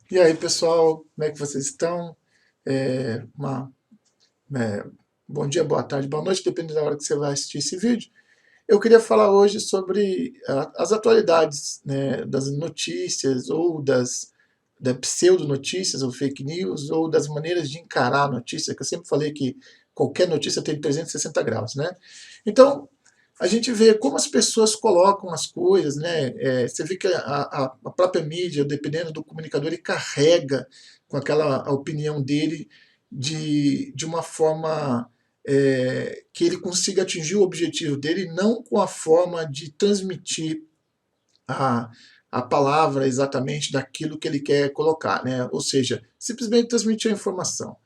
E aí, pessoal, como é que vocês estão? É, uma, é, Bom dia, boa tarde, boa noite, dependendo da hora que você vai assistir esse vídeo. Eu queria falar hoje sobre as atualidades, né, das notícias ou das pseudo-notícias ou fake news ou das maneiras de encarar a notícia, que eu sempre falei que qualquer notícia tem 360 graus, né? Então, a gente vê como as pessoas colocam as coisas, né? Você vê que a própria mídia, dependendo do comunicador, ele carrega com aquela a opinião dele de uma forma que ele consiga atingir o objetivo dele, não com a forma de transmitir a, a palavra exatamente daquilo que ele quer colocar, né? Ou seja, simplesmente transmitir a informação.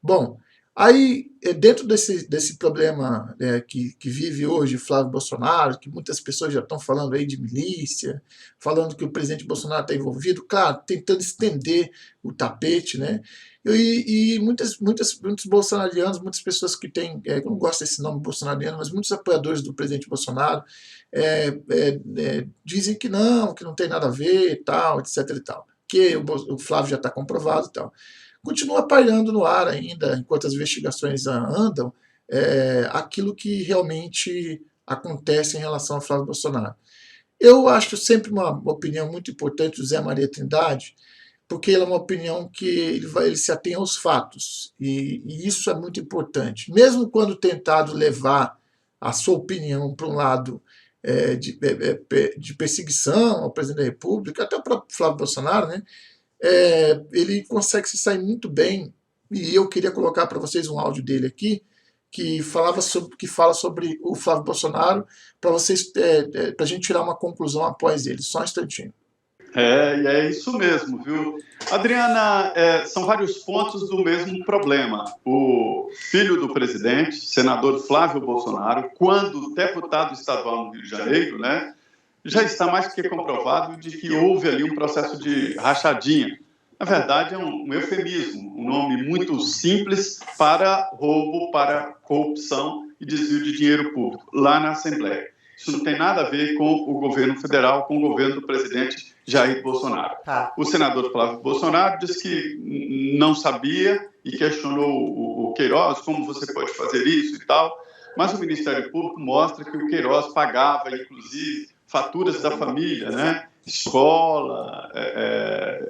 Bom, aí dentro desse problema que vive hoje Flávio Bolsonaro, que muitas pessoas já estão falando aí de milícia, falando que o presidente Bolsonaro está envolvido, claro, tentando estender o tapete, né? E muitos bolsonarianos, muitas pessoas que têm, eu não gosto desse nome bolsonariano, mas muitos apoiadores do presidente Bolsonaro dizem que não tem nada a ver, tal, etc e tal. Que o Flávio já está comprovado e tal. Continua pairando no ar ainda, enquanto as investigações andam, aquilo que realmente acontece em relação ao Flávio Bolsonaro. Eu acho sempre uma opinião muito importante do Zé Maria Trindade, porque ela é uma opinião que ele se atém aos fatos, e isso é muito importante. Mesmo quando tentado levar a sua opinião para um lado de perseguição ao presidente da República, até o próprio Flávio Bolsonaro, né, ele consegue se sair muito bem, e eu queria colocar para vocês um áudio dele aqui, que fala sobre o Flávio Bolsonaro, para vocês, para a gente tirar uma conclusão após ele. Só um instantinho. E é isso mesmo, viu? Adriana, são vários pontos do mesmo problema. O filho do presidente, senador Flávio Bolsonaro, quando deputado estadual no Rio de Janeiro, né, já está mais que comprovado de que houve ali um processo de rachadinha. Na verdade, é um eufemismo, um nome muito simples para roubo, para corrupção e desvio de dinheiro público, lá na Assembleia. Isso não tem nada a ver com o governo federal, com o governo do presidente Jair Bolsonaro. Tá. O senador Flávio Bolsonaro disse que não sabia e questionou o Queiroz, como você pode fazer isso e tal, mas o Ministério Público mostra que o Queiroz pagava, inclusive, faturas da família, né? Escola,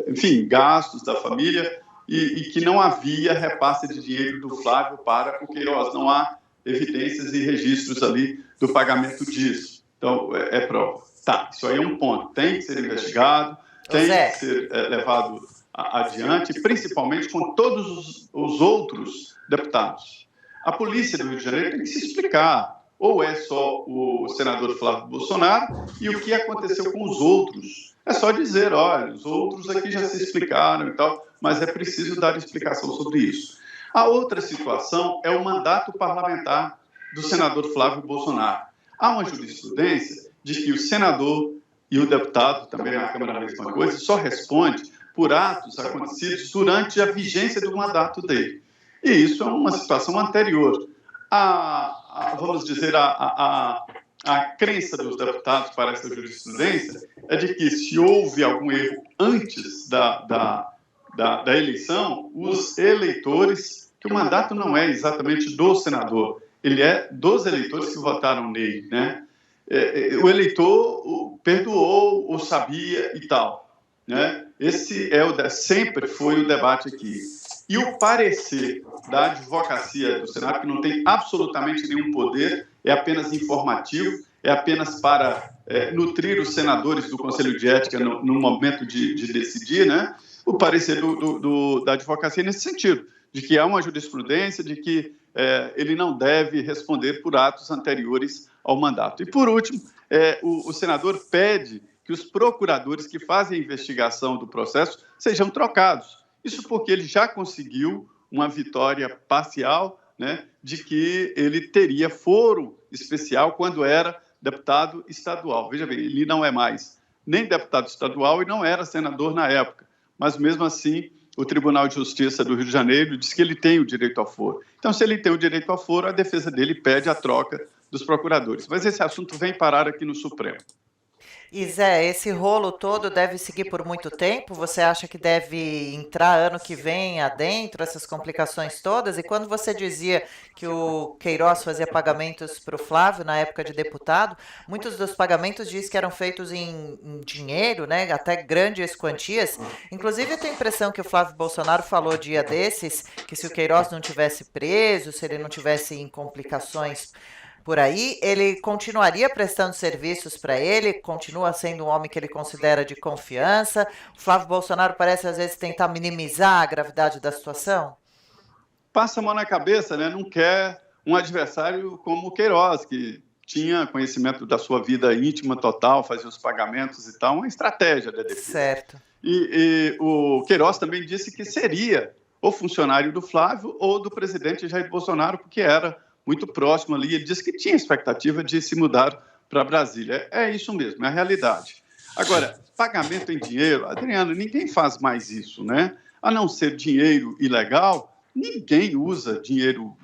enfim, gastos da família, e que não havia repasse de dinheiro do Flávio para o Queiroz. Não há evidências e registros ali do pagamento disso. Então, é prova. Tá, isso aí é um ponto. Tem que ser investigado, tem que ser levado adiante, principalmente com todos os outros deputados. A polícia do Rio de Janeiro tem que se explicar. Ou é só o senador Flávio Bolsonaro e o que aconteceu com os outros. É só dizer, olha, os outros aqui já se explicaram e tal, mas é preciso dar explicação sobre isso. A outra situação é o mandato parlamentar do senador Flávio Bolsonaro. Há uma jurisprudência de que o senador e o deputado, também na Câmara a mesma coisa, só responde por atos acontecidos durante a vigência do mandato dele. E isso é uma situação anterior. Vamos dizer, a crença dos deputados para essa jurisprudência é de que se houve algum erro antes da eleição, os eleitores, que o mandato não é exatamente do senador, ele é dos eleitores que votaram nele, né? O eleitor perdoou ou sabia e tal, né? Esse sempre foi o debate aqui. E o parecer da advocacia do Senado, que não tem absolutamente nenhum poder, é apenas informativo, é apenas para nutrir os senadores do Conselho de Ética no momento de decidir, né? O parecer da advocacia nesse sentido, de que há uma jurisprudência, de que ele não deve responder por atos anteriores ao mandato. E, por último, o senador pede que os procuradores que fazem a investigação do processo sejam trocados. Isso porque ele já conseguiu uma vitória parcial, né, de que ele teria foro especial quando era deputado estadual. Veja bem, ele não é mais nem deputado estadual e não era senador na época, mas mesmo assim o Tribunal de Justiça do Rio de Janeiro diz que ele tem o direito ao foro. Então, se ele tem o direito ao foro, a defesa dele pede a troca dos procuradores. Mas esse assunto vem parar aqui no Supremo. E Zé, esse rolo todo deve seguir por muito tempo? Você acha que deve entrar ano que vem adentro, essas complicações todas? E quando você dizia que o Queiroz fazia pagamentos para o Flávio na época de deputado, muitos dos pagamentos diz que eram feitos em dinheiro, né? Até grandes quantias. Inclusive, eu tenho a impressão que o Flávio Bolsonaro falou dia desses que se o Queiroz não tivesse preso, se ele não tivesse em complicações por aí, ele continuaria prestando serviços para ele, continua sendo um homem que ele considera de confiança. O Flávio Bolsonaro parece às vezes tentar minimizar a gravidade da situação. Passa a mão na cabeça, né? Não quer um adversário como o Queiroz, que tinha conhecimento da sua vida íntima total, fazia os pagamentos e tal, uma estratégia da defesa. Certo. E o Queiroz também disse que seria ou funcionário do Flávio ou do presidente Jair Bolsonaro, porque era muito próximo ali. Ele disse que tinha expectativa de se mudar para Brasília. É isso mesmo, é a realidade. Agora, pagamento em dinheiro, Adriano, ninguém faz mais isso, né? A não ser dinheiro ilegal, ninguém usa dinheiro.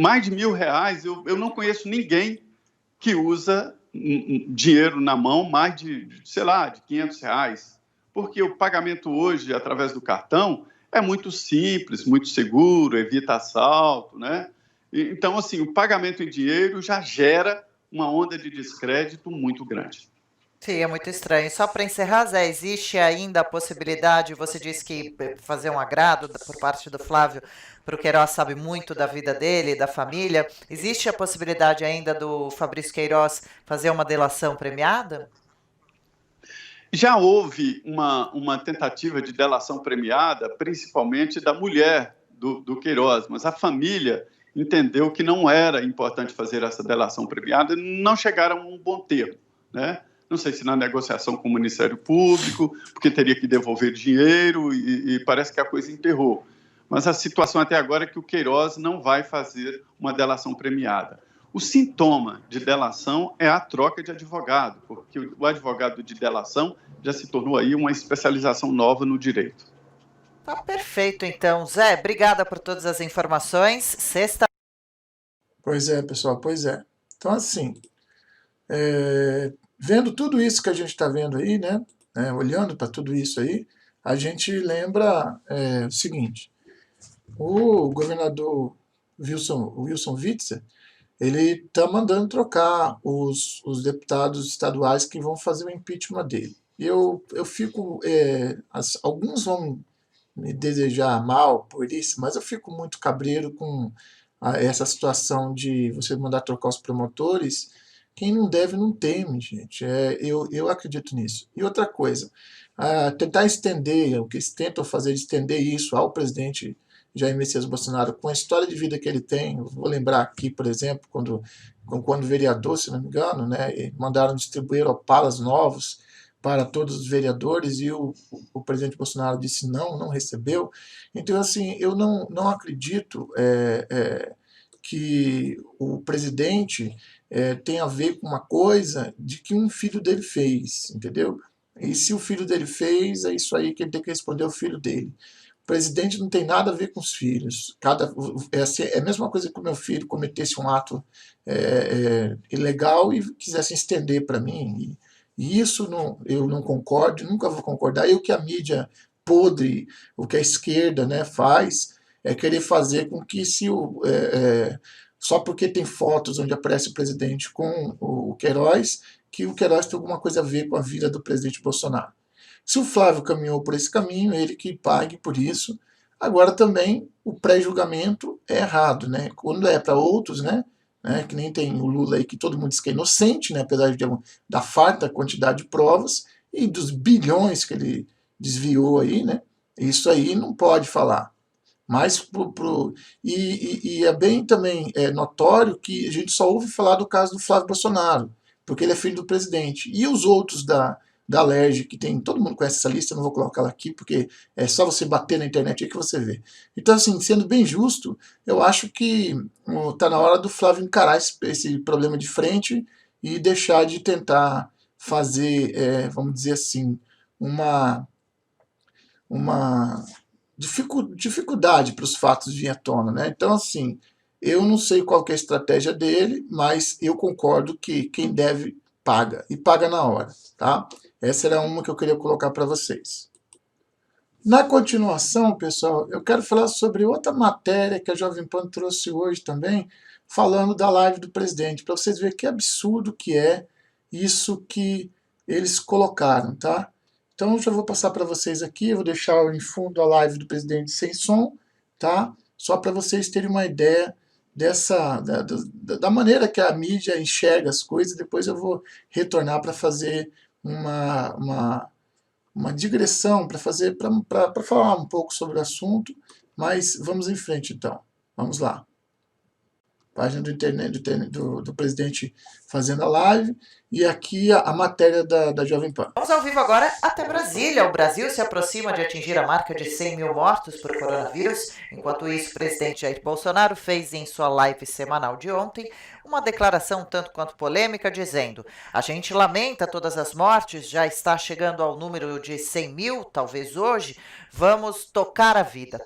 Mais de R$ 1.000, eu não conheço ninguém que usa dinheiro na mão mais sei lá, de R$ 500. Porque o pagamento hoje, através do cartão, é muito simples, muito seguro, evita assalto, né? Então, assim, o pagamento em dinheiro já gera uma onda de descrédito muito grande. Sim, é muito estranho. Só para encerrar, Zé, existe ainda a possibilidade, você disse que fazer um agrado por parte do Flávio para o Queiroz sabe muito da vida dele, da família. Existe a possibilidade ainda do Fabrício Queiroz fazer uma delação premiada? Já houve uma tentativa de delação premiada, principalmente da mulher do Queiroz, mas a família entendeu que não era importante fazer essa delação premiada e não chegaram a um bom termo, né? Não sei se na negociação com o Ministério Público, porque teria que devolver dinheiro e parece que a coisa emperrou. Mas a situação até agora é que o Queiroz não vai fazer uma delação premiada. O sintoma de delação é a troca de advogado, porque o advogado de delação já se tornou aí uma especialização nova no direito. Tá perfeito, então. Zé, obrigada por todas as informações. Sexta. Pois é, pessoal, pois é. Então, assim, vendo tudo isso que a gente está vendo aí, né, olhando para tudo isso aí, a gente lembra o seguinte: o governador Wilson Witzel, ele está mandando trocar os deputados estaduais que vão fazer o impeachment dele. E eu fico. Alguns vão me desejar mal por isso, mas eu fico muito cabreiro com essa situação de você mandar trocar os promotores. Quem não deve não teme, gente. Eu acredito nisso. E outra coisa, tentar estender, o que eles tentam fazer de estender isso ao presidente Jair Messias Bolsonaro, com a história de vida que ele tem. Eu vou lembrar aqui, por exemplo, quando vereador, se não me engano, né, mandaram distribuir opalas novos para todos os vereadores e o presidente Bolsonaro disse não recebeu. Então, assim, eu não acredito que o presidente tem a ver com uma coisa de que um filho dele fez, entendeu? E se o filho dele fez, é isso aí que ele tem que responder ao filho dele. O presidente não tem nada a ver com os filhos. É a mesma coisa que o meu filho cometesse um ato ilegal e quisesse estender para mim. E isso eu não concordo, nunca vou concordar. E o que a mídia podre, o que a esquerda, né, faz, é querer fazer com que só porque tem fotos onde aparece o presidente com o Queiroz, que o Queiroz tem alguma coisa a ver com a vida do presidente Bolsonaro. Se o Flávio caminhou por esse caminho, ele que pague por isso. Agora também o pré-julgamento é errado, né? Quando é para outros, né? Que nem tem o Lula aí, que todo mundo diz que é inocente, né? Apesar da farta quantidade de provas e dos bilhões que ele desviou aí, né? Isso aí não pode falar. Mas e é bem também notório que a gente só ouve falar do caso do Flávio Bolsonaro, porque ele é filho do presidente. E os outros da Alerj, que tem, todo mundo conhece essa lista, eu não vou colocar ela aqui, porque é só você bater na internet aí que você vê. Então, assim, sendo bem justo, eu acho que está na hora do Flávio encarar esse problema de frente e deixar de tentar fazer, vamos dizer assim, uma dificuldade para os fatos virem à tona, né? Então, assim, eu não sei qual que é a estratégia dele, mas eu concordo que quem deve paga, e paga na hora, tá? Essa era uma que eu queria colocar para vocês. Na continuação, pessoal, eu quero falar sobre outra matéria que a Jovem Pan trouxe hoje também, falando da live do presidente, para vocês verem que absurdo que é isso que eles colocaram, tá? Então, eu já vou passar para vocês aqui, eu vou deixar em fundo a live do presidente sem som, tá? Só para vocês terem uma ideia da maneira que a mídia enxerga as coisas. Depois eu vou retornar para fazer uma digressão, para falar um pouco sobre o assunto, mas vamos em frente então. Vamos lá. Página do presidente fazendo a live, e aqui a matéria da Jovem Pan. Vamos ao vivo agora até Brasília. O Brasil se aproxima de atingir a marca de 100 mil mortos por coronavírus. Enquanto isso, o presidente Jair Bolsonaro fez em sua live semanal de ontem uma declaração tanto quanto polêmica, dizendo: a gente lamenta todas as mortes, já está chegando ao número de 100 mil, talvez hoje. Vamos tocar a vida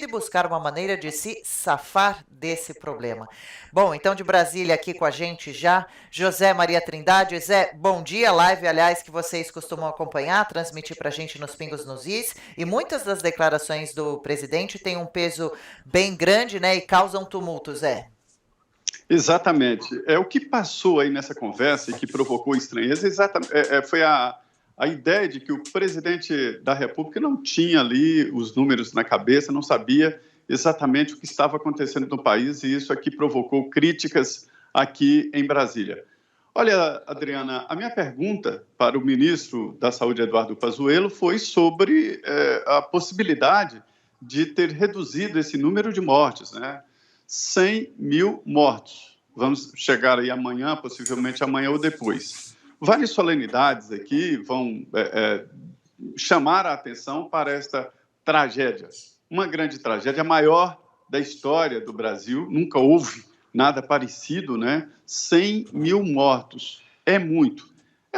e buscar uma maneira de se safar desse problema. Bom, então de Brasília aqui com a gente já, José Maria Trindade. Zé, bom dia, live, aliás, que vocês costumam acompanhar, transmitir pra gente nos Pingos nos Is, e muitas das declarações do presidente têm um peso bem grande, né, e causam tumulto, Zé. Exatamente. O que passou aí nessa conversa e que provocou estranheza foi a ideia de que o presidente da República não tinha ali os números na cabeça, não sabia exatamente o que estava acontecendo no país, e isso aqui provocou críticas aqui em Brasília. Olha, Adriana, a minha pergunta para o ministro da Saúde, Eduardo Pazuello, foi sobre a possibilidade de ter reduzido esse número de mortes, né? 100 mil mortos. Vamos chegar aí amanhã, possivelmente amanhã ou depois. Várias solenidades aqui vão chamar a atenção para esta tragédia. Uma grande tragédia, a maior da história do Brasil. Nunca houve nada parecido, né? 100 mil mortos. É muito.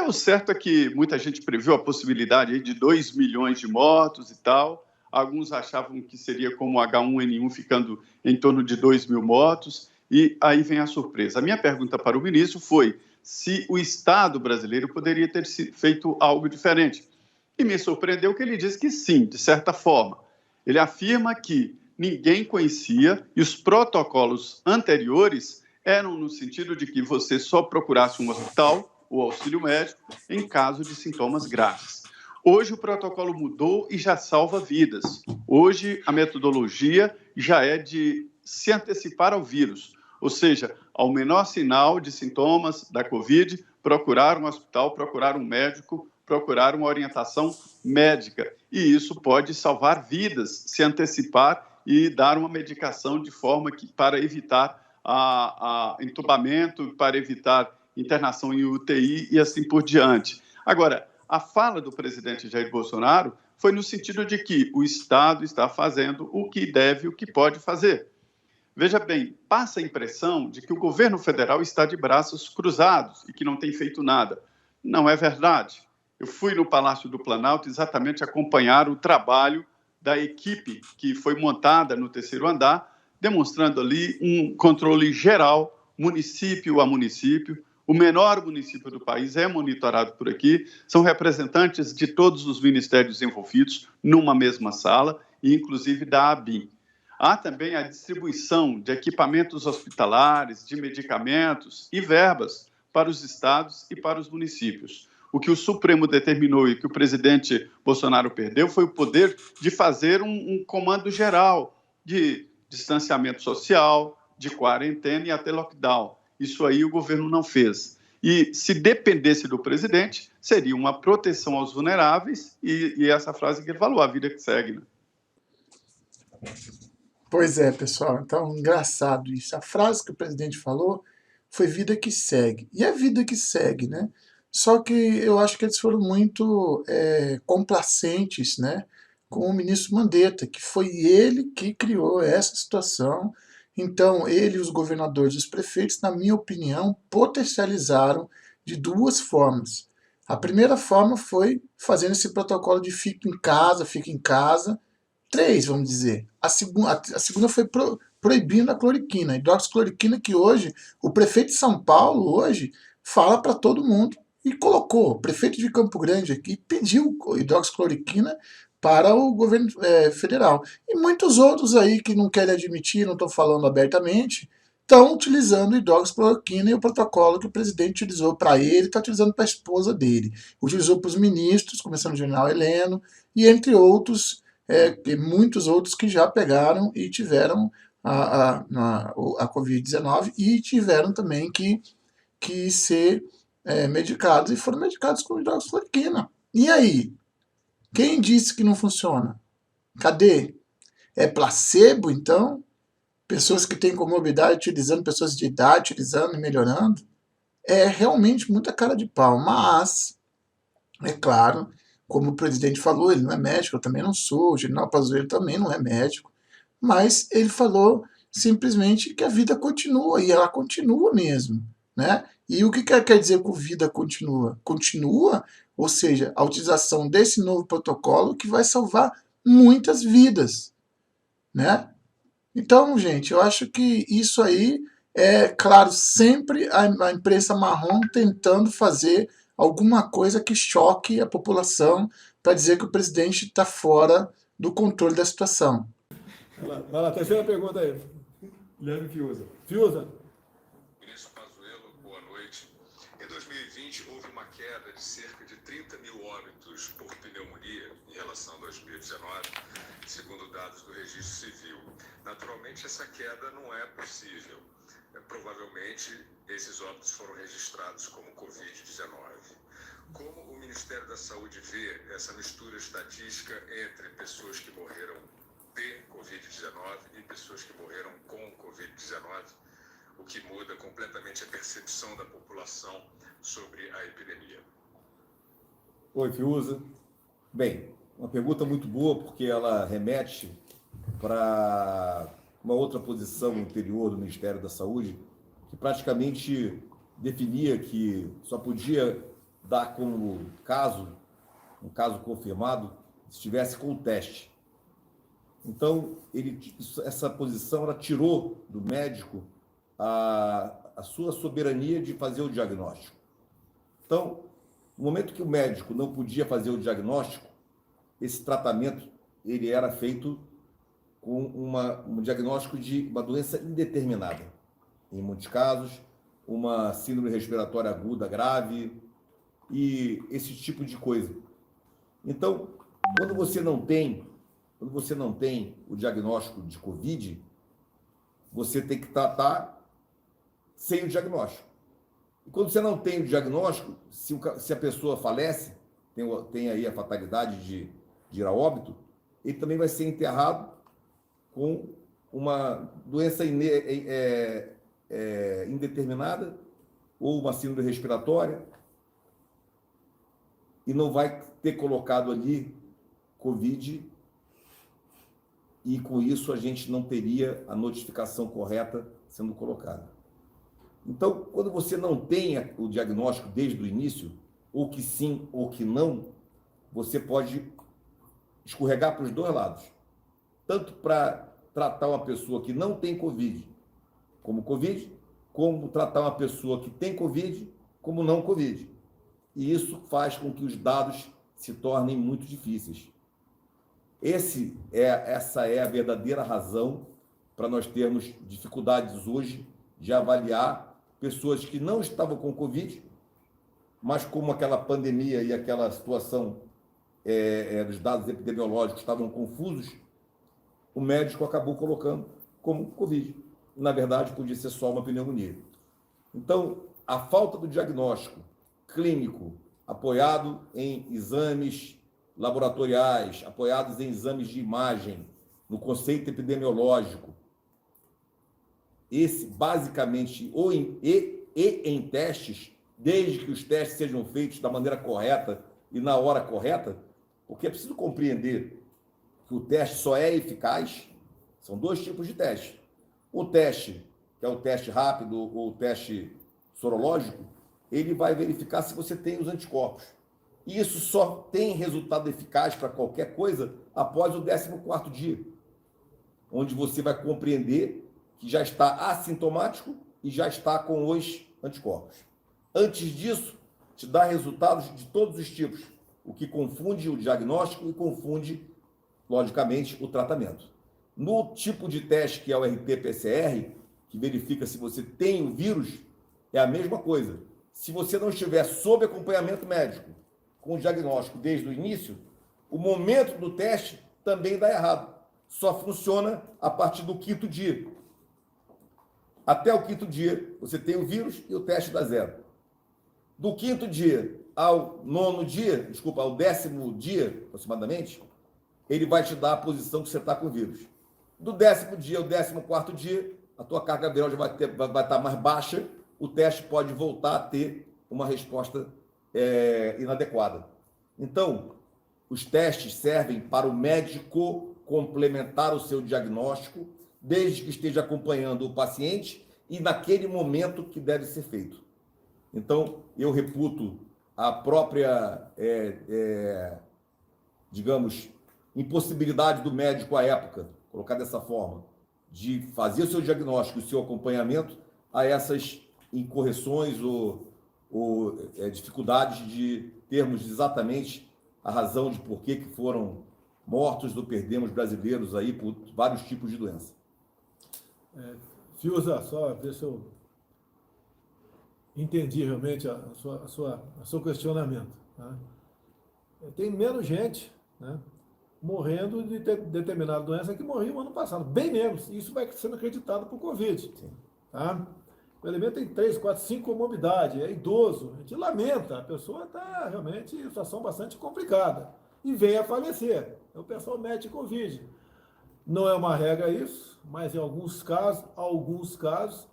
O certo é que muita gente previu a possibilidade aí de 2 milhões de mortos e tal. Alguns achavam que seria como o H1N1 ficando em torno de 2 mil mortos. E aí vem a surpresa. A minha pergunta para o ministro foi se o Estado brasileiro poderia ter feito algo diferente. E me surpreendeu que ele disse que sim, de certa forma. Ele afirma que ninguém conhecia e os protocolos anteriores eram no sentido de que você só procurasse um hospital, o auxílio médico, em caso de sintomas graves. Hoje o protocolo mudou e já salva vidas. Hoje a metodologia já é de se antecipar ao vírus, ou seja, ao menor sinal de sintomas da Covid, procurar um hospital, procurar um médico, procurar uma orientação médica. E isso pode salvar vidas, se antecipar e dar uma medicação de forma que, para evitar entubamento, para evitar internação em UTI e assim por diante. Agora, a fala do presidente Jair Bolsonaro foi no sentido de que o Estado está fazendo o que deve, o que pode fazer. Veja bem, passa a impressão de que o governo federal está de braços cruzados e que não tem feito nada. Não é verdade. Eu fui no Palácio do Planalto exatamente acompanhar o trabalho da equipe que foi montada no terceiro andar, demonstrando ali um controle geral, município a município. O menor município do país é monitorado por aqui, são representantes de todos os ministérios envolvidos numa mesma sala, e inclusive da ABIN. Há também a distribuição de equipamentos hospitalares, de medicamentos e verbas para os estados e para os municípios. O que o Supremo determinou e que o presidente Bolsonaro perdeu foi o poder de fazer um comando geral de distanciamento social, de quarentena e até lockdown. Isso aí o governo não fez. E se dependesse do presidente, seria uma proteção aos vulneráveis e essa frase que ele falou, a vida que segue, né? Pois é, pessoal. Então, engraçado isso. A frase que o presidente falou foi vida que segue. E é vida que segue, né? Só que eu acho que eles foram muito complacentes, né, com o ministro Mandetta, que foi ele que criou essa situação. Então, ele e os governadores e os prefeitos, na minha opinião, potencializaram de duas formas. A primeira forma foi fazendo esse protocolo de fica em casa, 3, vamos dizer. A segunda foi proibindo a cloroquina, a hidroxicloroquina, que hoje, o prefeito de São Paulo, hoje, fala para todo mundo e colocou. O prefeito de Campo Grande aqui pediu hidroxicloroquina para o governo federal. E muitos outros aí que não querem admitir, não estão falando abertamente, estão utilizando hidroxicloroquina e o protocolo que o presidente utilizou para ele, está utilizando para a esposa dele. Utilizou para os ministros, começando o general Heleno, e entre outros, e muitos outros que já pegaram e tiveram a Covid-19 e tiveram também que ser medicados e foram medicados com hidroxicloroquina. E aí? Quem disse que não funciona? Cadê? É placebo, então? Pessoas que têm comorbidade utilizando, pessoas de idade utilizando e melhorando? É realmente muita cara de pau, mas, é claro, como o presidente falou, ele não é médico, eu também não sou, o general Pazuello também não é médico, mas ele falou simplesmente que a vida continua, e ela continua mesmo, né? E o que quer dizer que a vida continua? Continua, ou seja, a utilização desse novo protocolo que vai salvar muitas vidas, né? Então, gente, eu acho que isso aí é, claro, sempre a imprensa marrom tentando fazer alguma coisa que choque a população para dizer que o presidente está fora do controle da situação. Vai lá, terceira pergunta aí. Guilherme Fiuza. Fiuza. Ministro Pazuello, boa noite. Em 2020, houve uma queda de cerca de 30 mil óbitos por pneumonia em relação a 2019, segundo dados do Registro Civil. Naturalmente, essa queda não é possível. Provavelmente, esses óbitos foram registrados como Covid-19. Como o Ministério da Saúde vê essa mistura estatística entre pessoas que morreram de Covid-19 e pessoas que morreram com Covid-19, o que muda completamente a percepção da população sobre a epidemia? Oi, Fiuza. Bem, uma pergunta muito boa, porque ela remete para uma outra posição anterior do Ministério da Saúde, que praticamente definia que só podia dar como caso, um caso confirmado, se estivesse com o teste. Então, essa posição ela tirou do médico a sua soberania de fazer o diagnóstico. Então, no momento que o médico não podia fazer o diagnóstico, esse tratamento ele era feito com um diagnóstico de uma doença indeterminada. Em muitos casos, uma síndrome respiratória aguda grave e esse tipo de coisa. Então, quando você não tem o diagnóstico de Covid, você tem que tratar sem o diagnóstico. E quando você não tem o diagnóstico, se a pessoa falece, tem aí a fatalidade de ir a óbito, ele também vai ser enterrado com uma doença indeterminada ou uma síndrome respiratória e não vai ter colocado ali Covid e com isso a gente não teria a notificação correta sendo colocada. Então, quando você não tem o diagnóstico desde o início, ou que sim ou que não, você pode escorregar para os dois lados. Tanto para tratar uma pessoa que não tem Covid, como tratar uma pessoa que tem Covid, como não Covid. E isso faz com que os dados se tornem muito difíceis. Essa é a verdadeira razão para nós termos dificuldades hoje de avaliar pessoas que não estavam com Covid, mas como aquela pandemia e aquela situação dos dados epidemiológicos estavam confusos, o médico acabou colocando como Covid. Na verdade, podia ser só uma pneumonia. Então, a falta do diagnóstico clínico apoiado em exames laboratoriais, apoiados em exames de imagem, no conceito epidemiológico, esse basicamente, em testes, desde que os testes sejam feitos da maneira correta e na hora correta, porque é preciso compreender que o teste só é eficaz, são dois tipos de teste. O teste, que é o teste rápido ou o teste sorológico, ele vai verificar se você tem os anticorpos. E isso só tem resultado eficaz para qualquer coisa após o 14º dia, onde você vai compreender que já está assintomático e já está com os anticorpos. Antes disso, te dá resultados de todos os tipos, o que confunde o diagnóstico e confunde, logicamente, o tratamento. No tipo de teste que é o RT-PCR, que verifica se você tem o vírus, é a mesma coisa. Se você não estiver sob acompanhamento médico, com o diagnóstico desde o início, o momento do teste também dá errado. Só funciona a partir do 5º dia. Até o 5º dia, você tem o vírus e o teste dá 0. Do 5º dia ao 9º dia, desculpa, ao 10º dia, aproximadamente, ele vai te dar a posição que você está com o vírus. Do 10º dia ao 14º dia, a tua carga viral já vai estar mais baixa, o teste pode voltar a ter uma resposta inadequada. Então, os testes servem para o médico complementar o seu diagnóstico, desde que esteja acompanhando o paciente e naquele momento que deve ser feito. Então, eu reputo a própria, digamos, impossibilidade do médico à época, colocar dessa forma, de fazer o seu diagnóstico e o seu acompanhamento a essas incorreções ou dificuldades de termos exatamente a razão de por que foram mortos ou perdemos brasileiros aí por vários tipos de doença. Fiuza, só ver se eu entendi realmente o seu questionamento. Tá? Tem menos gente, né, morrendo de determinada doença que morreu no ano passado. Bem menos. Isso vai sendo acreditado por Covid. Tá? O elemento tem 3, 4, 5 comorbidades, é idoso. A gente lamenta, a pessoa está realmente em situação bastante complicada. E vem a falecer. O pessoal mete Covid. Não é uma regra isso, mas em alguns casos,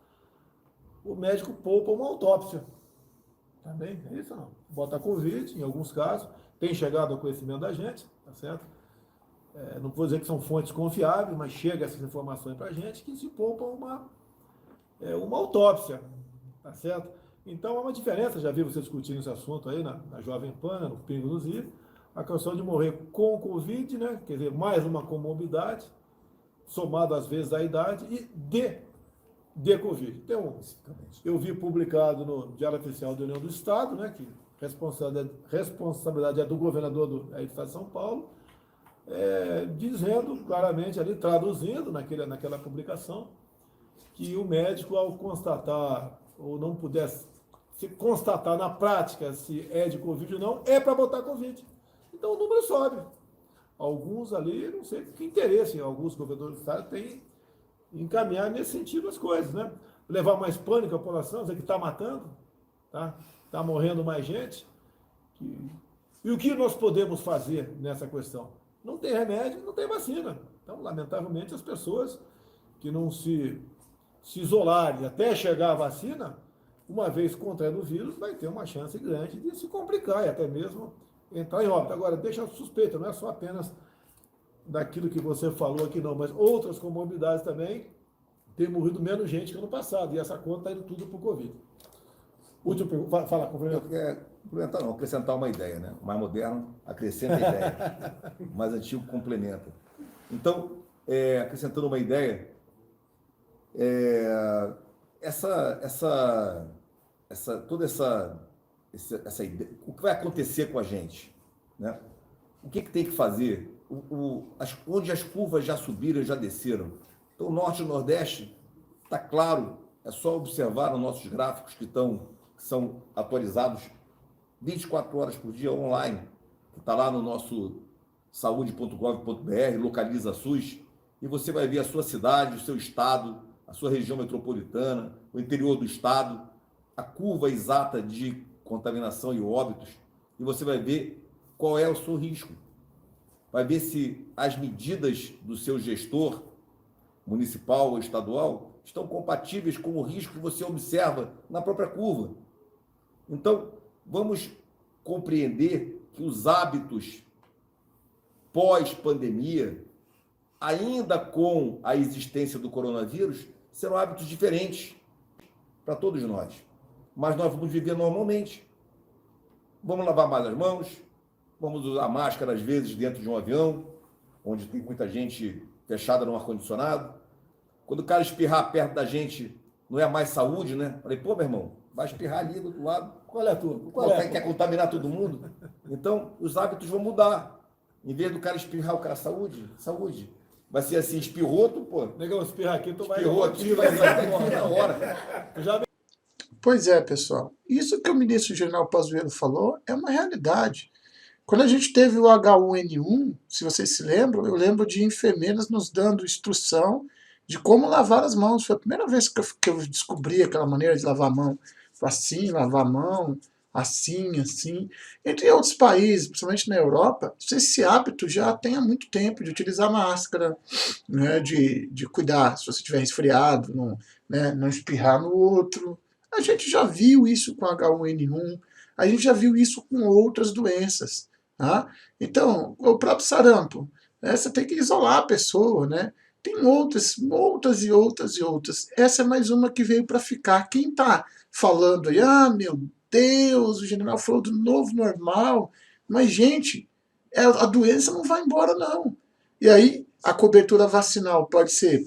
o médico poupa uma autópsia. Também, é isso não. Bota Covid, em alguns casos, tem chegado ao conhecimento da gente, tá certo? Não vou dizer que são fontes confiáveis, mas chega essas informações para a gente que se poupa uma autópsia, tá certo? Então há uma diferença, já vi você discutindo esse assunto aí na Jovem Pan, no Pingo nos Is, a questão de morrer com Covid, né? Quer dizer, mais uma comorbidade, somado às vezes à idade, e de Covid. Então, eu vi publicado no Diário Oficial da União do Estado, né, que responsabilidade é do governador do Estado de São Paulo, dizendo claramente ali, traduzindo naquela publicação, que o médico, ao constatar, ou não pudesse se constatar na prática se é de Covid ou não, é para botar Covid. Então o número sobe. Alguns ali, não sei que interesse, alguns governadores do Estado têm encaminhar nesse sentido as coisas, né? Levar mais pânico à população, dizer que está matando, tá morrendo mais gente. E o que nós podemos fazer nessa questão? Não tem remédio, não tem vacina. Então, lamentavelmente, as pessoas que não se isolarem até chegar a vacina, uma vez contraindo o vírus, vai ter uma chance grande de se complicar e até mesmo entrar em óbito. Agora, deixa a suspeita, não é só apenas daquilo que você falou aqui não, mas outras comorbidades também, tem morrido menos gente que ano passado, e essa conta está indo tudo para o Covid. Último pergunta, fala, complemento. Complementar não, acrescentar uma ideia, né? O mais moderno acrescenta a ideia, o mais antigo complementa. Então, acrescentando uma ideia, toda essa ideia, o que vai acontecer com a gente, né? O que tem que fazer? Onde as curvas já subiram, já desceram. Então, o Norte e o Nordeste, está claro, é só observar nos nossos gráficos que são atualizados 24 horas por dia online, que está lá no nosso saude.gov.br, localiza SUS, e você vai ver a sua cidade, o seu estado, a sua região metropolitana, o interior do estado, a curva exata de contaminação e óbitos, e você vai ver qual é o seu risco. Vai ver se as medidas do seu gestor, municipal ou estadual, estão compatíveis com o risco que você observa na própria curva. Então, vamos compreender que os hábitos pós-pandemia, ainda com a existência do coronavírus, serão hábitos diferentes para todos nós. Mas nós vamos viver normalmente. Vamos lavar mais as mãos, vamos usar máscara, às vezes, dentro de um avião, onde tem muita gente fechada no ar-condicionado. Quando o cara espirrar perto da gente, não é mais saúde, né? Falei, pô, meu irmão, vai espirrar ali do outro lado. Qual é a tua? Quer contaminar todo mundo? Então, os hábitos vão mudar. Em vez do cara espirrar, o cara, saúde. Vai ser assim, espirrou, tu, pô. Negão, espirrar aqui, tu vai... Espirrou aqui, vai sair daqui na hora. Pois é, pessoal. Isso que o ministro General Pazuello falou é uma realidade. Quando a gente teve o H1N1, se vocês se lembram, eu lembro de enfermeiras nos dando instrução de como lavar as mãos. Foi a primeira vez que eu descobri aquela maneira de lavar a mão. Assim, lavar a mão, assim, assim. Entre outros países, principalmente na Europa, esse hábito já tem há muito tempo de utilizar máscara, né, de cuidar se você estiver resfriado, não espirrar no outro. A gente já viu isso com H1N1, a gente já viu isso com outras doenças. Tá? Então, o próprio sarampo, você tem que isolar a pessoa, né? Tem outras e outras. Essa é mais uma que veio para ficar. Quem está falando aí, meu Deus, o general falou do novo normal, mas, gente, a doença não vai embora, não. E aí, a cobertura vacinal pode ser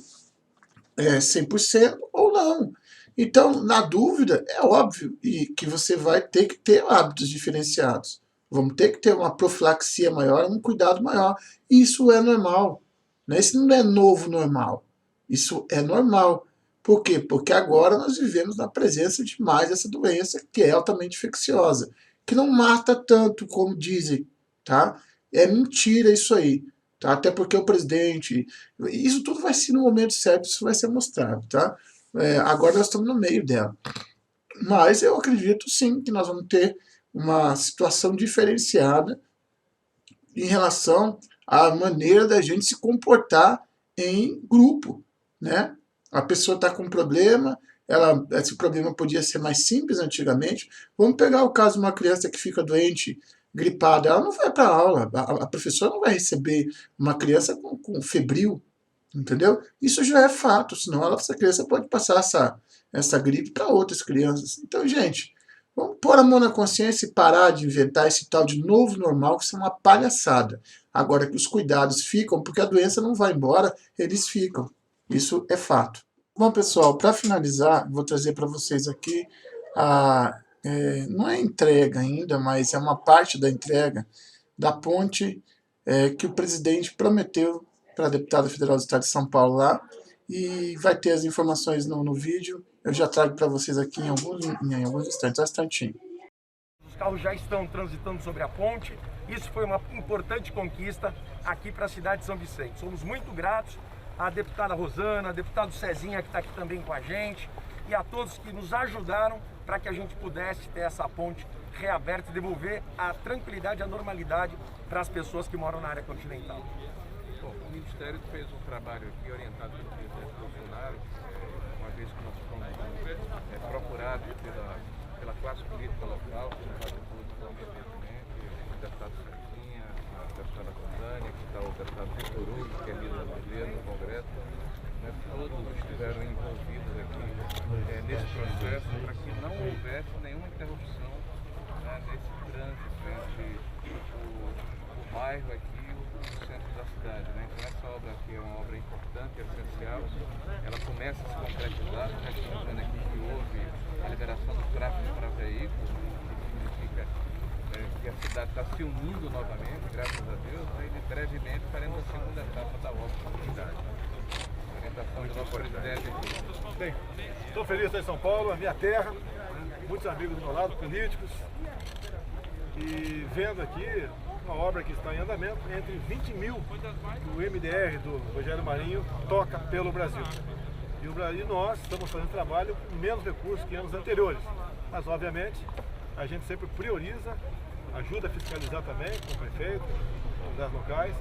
100% ou não. Então, na dúvida, é óbvio que você vai ter que ter hábitos diferenciados. Vamos ter que ter uma profilaxia maior, um cuidado maior. Isso é normal. Né? Isso não é novo normal. Isso é normal. Por quê? Porque agora nós vivemos na presença de mais essa doença que é altamente infecciosa, que não mata tanto como dizem. Tá? É mentira isso aí. Tá? Até porque o presidente... Isso tudo vai ser no momento certo, isso vai ser mostrado. Tá? Agora nós estamos no meio dela. Mas eu acredito sim que nós vamos ter uma situação diferenciada em relação à maneira da gente se comportar em grupo, né? A pessoa está com um problema, esse problema podia ser mais simples antigamente. Vamos pegar o caso de uma criança que fica doente, gripada, ela não vai para a aula, a professora não vai receber uma criança com febril, entendeu? Isso já é fato, senão essa criança pode passar essa gripe para outras crianças. Então, gente, vamos pôr a mão na consciência e parar de inventar esse tal de novo normal, que isso é uma palhaçada. Agora que os cuidados ficam, porque a doença não vai embora, eles ficam. Isso é fato. Bom, pessoal, para finalizar, vou trazer para vocês aqui, não é entrega ainda, mas é uma parte da entrega da ponte que o presidente prometeu para a deputada federal do estado de São Paulo lá, e vai ter as informações no vídeo. Eu já trago para vocês aqui em alguns instantes, um instantinho. Os carros já estão transitando sobre a ponte. Isso foi uma importante conquista aqui para a cidade de São Vicente. Somos muito gratos à deputada Rosana, ao deputado Cezinha, que está aqui também com a gente, e a todos que nos ajudaram para que a gente pudesse ter essa ponte reaberta e devolver a tranquilidade e a normalidade para as pessoas que moram na área continental. Bom, o Ministério fez um trabalho aqui orientado pelo presidente Bolsonaro, uma vez que nós fomos procurados pela classe política local, que nos ajudou evidentemente, o deputado Cezinha, a deputada Rosânia, que está o deputado Vitor Hugo, que é líder brasileiro no Congresso, né, todos estiveram envolvidos aqui nesse processo para que não houvesse nenhuma interrupção, né, nesse trânsito entre o bairro aqui e o centro da cidade. Né? Então essa obra aqui é uma obra importante, essencial, ela começa a se concretizar, né? Estamos vendo aqui que houve a liberação do tráfego para veículos, que significa que a cidade está se unindo novamente, graças a Deus, né? E brevemente faremos a segunda etapa da obra da cidade. A orientação do nosso presidente aqui. Bem, estou feliz de estar em São Paulo, a minha terra, muitos amigos do meu lado, políticos, e vendo aqui uma obra que está em andamento, entre 20 mil que o MDR do Rogério Marinho toca pelo Brasil. E nós estamos fazendo trabalho com menos recursos que anos anteriores, mas obviamente a gente sempre prioriza, ajuda a fiscalizar também com o prefeito, com das locais,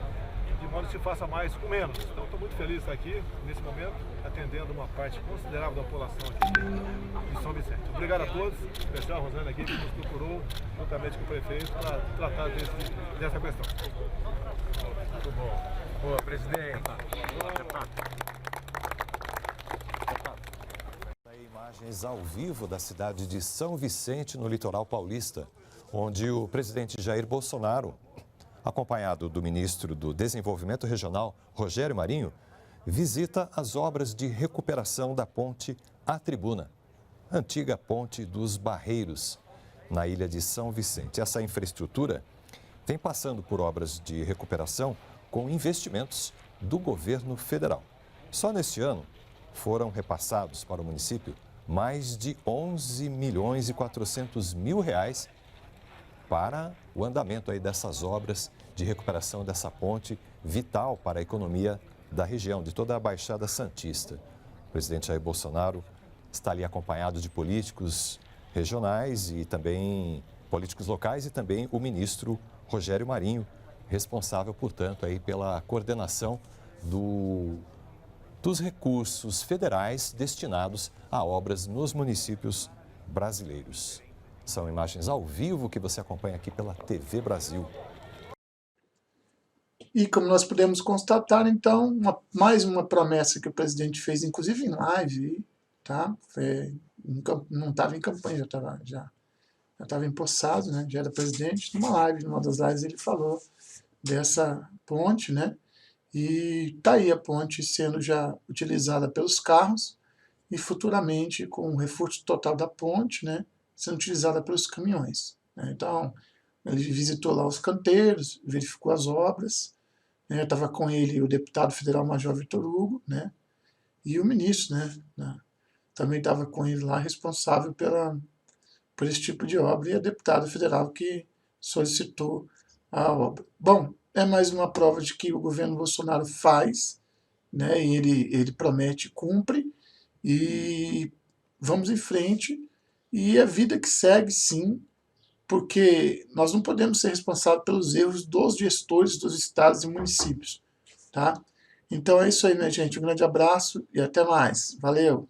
de modo que se faça mais com menos. Então estou muito feliz de estar aqui, nesse momento, atendendo uma parte considerável da população aqui de São Vicente. Obrigado a todos, em especial a Rosana aqui, que nos procurou, juntamente com o prefeito, para tratar dessa questão. Muito bom. Boa, presidente. Imagens ao vivo da cidade de São Vicente, no litoral paulista, onde o presidente Jair Bolsonaro, acompanhado do ministro do Desenvolvimento Regional, Rogério Marinho, visita as obras de recuperação da ponte à Tribuna. antiga Ponte dos Barreiros, na ilha de São Vicente. Essa infraestrutura vem passando por obras de recuperação com investimentos do governo federal. Só neste ano foram repassados para o município mais de 11 milhões e 400 mil reais para o andamento aí dessas obras de recuperação dessa ponte vital para a economia da região, de toda a Baixada Santista. O presidente Jair Bolsonaro está ali acompanhado de políticos regionais e também políticos locais e também o ministro Rogério Marinho, responsável, portanto, aí pela coordenação dos recursos federais destinados a obras nos municípios brasileiros. São imagens ao vivo que você acompanha aqui pela TV Brasil. E como nós podemos constatar, então, mais uma promessa que o presidente fez, inclusive em live, tá? Não estava em campanha, já estava empossado, né? Já era presidente. Numa das lives ele falou dessa ponte, né? E está aí a ponte sendo já utilizada pelos carros e futuramente, com o reforço total da ponte, né? Sendo utilizada pelos caminhões, né? Então, ele visitou lá os canteiros, verificou as obras, né? Estava com ele o deputado federal Major Vitor Hugo, né? E o ministro, né? Também estava com ele lá, responsável por esse tipo de obra, e a deputada federal que solicitou a obra. Bom, é mais uma prova de que o governo Bolsonaro faz, né? E ele promete, cumpre, e vamos em frente. E a vida que segue, sim, porque nós não podemos ser responsáveis pelos erros dos gestores dos estados e municípios, tá? Então é isso aí, minha gente. Um grande abraço e até mais. Valeu!